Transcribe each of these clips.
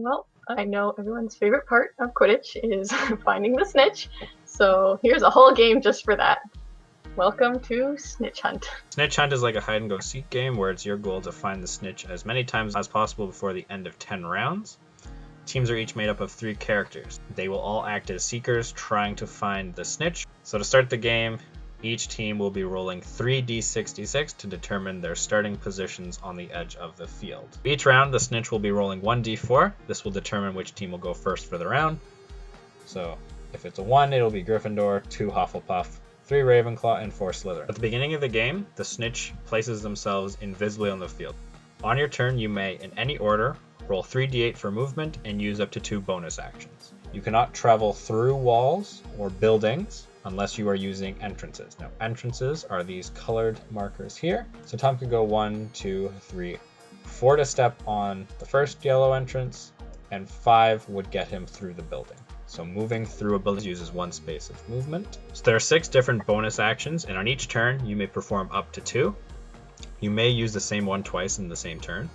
Well, I know everyone's favorite part of Quidditch is finding the snitch, so here's a whole game just for that. Welcome to Snitch Hunt. Snitch Hunt is like a hide and go seek game where it's your goal to find the snitch as many times as possible before the end of 10 rounds. Teams are each made up of 3 characters. They will all act as seekers trying to find the snitch. So to start the game, each team will be rolling 3d66 to determine their starting positions on the edge of the field. Each round, the snitch will be rolling 1d4. This will determine which team will go first for the round. So if it's a 1, it'll be Gryffindor, 2 Hufflepuff, 3 Ravenclaw, and 4 Slytherin. At the beginning of the game, the snitch places themselves invisibly on the field. On your turn, you may, in any order, roll 3d8 for movement and use up to 2 bonus actions. You cannot travel through walls or buildings unless you are using entrances. Now, entrances are these colored markers here. So Tom could go 1, 2, 3, 4 to step on the first yellow entrance, and 5 would get him through the building. So moving through a building uses 1 space of movement. So there are 6 different bonus actions, and on each turn, you may perform up to 2. You may use the same one twice in the same turn.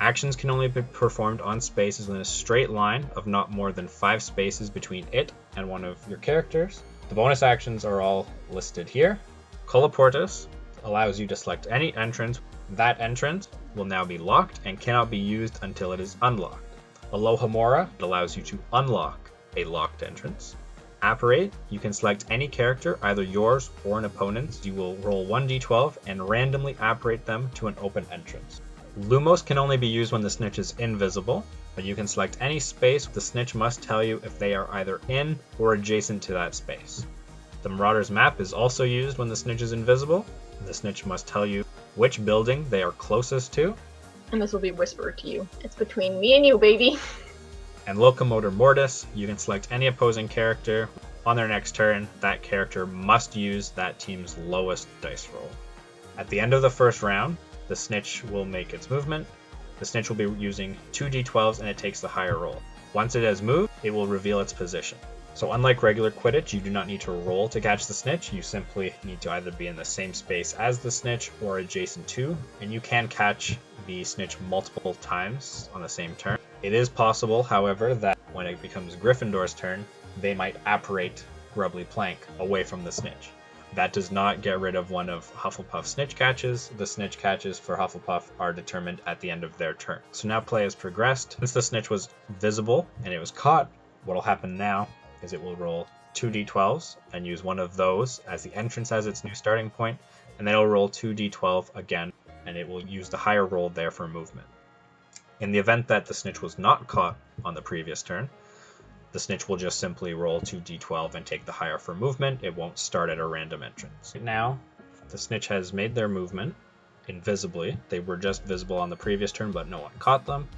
Actions can only be performed on spaces within a straight line of not more than 5 spaces between it and one of your characters. The bonus actions are all listed here. Colloportus allows you to select any entrance. That entrance will now be locked and cannot be used until it is unlocked. Alohomora allows you to unlock a locked entrance. Apparate, you can select any character, either yours or an opponent's. You will roll 1d12 and randomly apparate them to an open entrance. Lumos can only be used when the snitch is invisible, but you can select any space. The snitch must tell you if they are either in or adjacent to that space. The Marauder's Map is also used when the snitch is invisible. The snitch must tell you which building they are closest to. And this will be whispered to you. It's between me and you, baby. And Locomotor Mortis, you can select any opposing character. On their next turn, that character must use that team's lowest dice roll. At the end of the first round, the snitch will make its movement. The snitch will be using 2d12s and it takes the higher roll. Once it has moved, it will reveal its position. So unlike regular Quidditch, you do not need to roll to catch the snitch. You simply need to either be in the same space as the snitch or adjacent to, and you can catch the snitch multiple times on the same turn. It is possible, however, that when it becomes Gryffindor's turn, they might apparate Grubbly Plank away from the snitch. That does not get rid of one of Hufflepuff's snitch catches. The snitch catches for Hufflepuff are determined at the end of their turn. So now play has progressed. Since the snitch was visible and it was caught, what will happen now is it will roll 2d12s and use one of those as the entrance as its new starting point, and then it'll roll 2d12 again, and it will use the higher roll there for movement. In the event that the snitch was not caught on the previous turn, the snitch will just simply roll 2d12 and take the higher for movement. It won't start at a random entrance. Now, the snitch has made their movement invisibly. They were just visible on the previous turn, but no one caught them.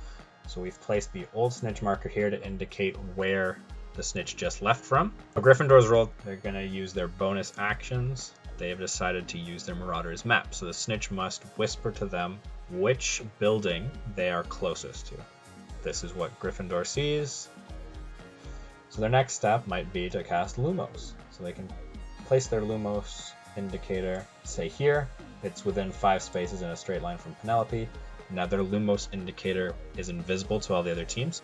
So we've placed the old snitch marker here to indicate where the snitch just left from. A Gryffindor's roll, they're going to use their bonus actions. They have decided to use their Marauder's Map. So the snitch must whisper to them which building they are closest to. This is what Gryffindor sees. So their next step might be to cast Lumos. So they can place their Lumos indicator, say here, it's within 5 spaces in a straight line from Penelope. Now their Lumos indicator is invisible to all the other teams.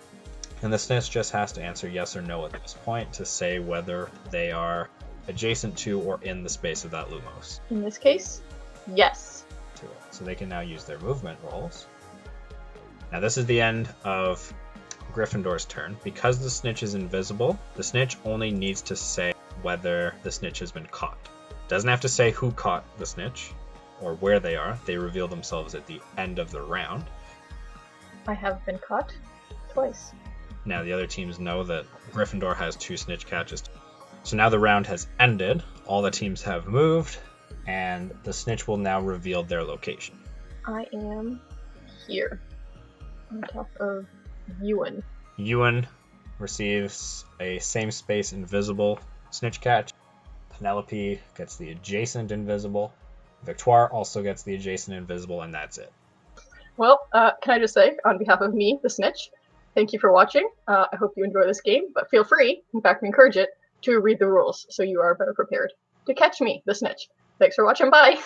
And the snitch just has to answer yes or no at this point to say whether they are adjacent to or in the space of that Lumos. In this case, yes. So they can now use their movement rolls. Now this is the end of Gryffindor's turn. Because the snitch is invisible, the snitch only needs to say whether the snitch has been caught. Doesn't have to say who caught the snitch or where they are. They reveal themselves at the end of the round. I have been caught twice. Now the other teams know that Gryffindor has 2 snitch catches. So now the round has ended. All the teams have moved, and the snitch will now reveal their location. I am here, on top of Ewan. Ewan receives a same space invisible snitch catch. Penelope gets the adjacent invisible. Victoire also gets the adjacent invisible, and that's it. Well, can I just say, on behalf of me, the snitch, thank you for watching. I hope you enjoy this game, but feel free, in fact, we encourage it, to read the rules so you are better prepared to catch me, the snitch. Thanks for watching, bye!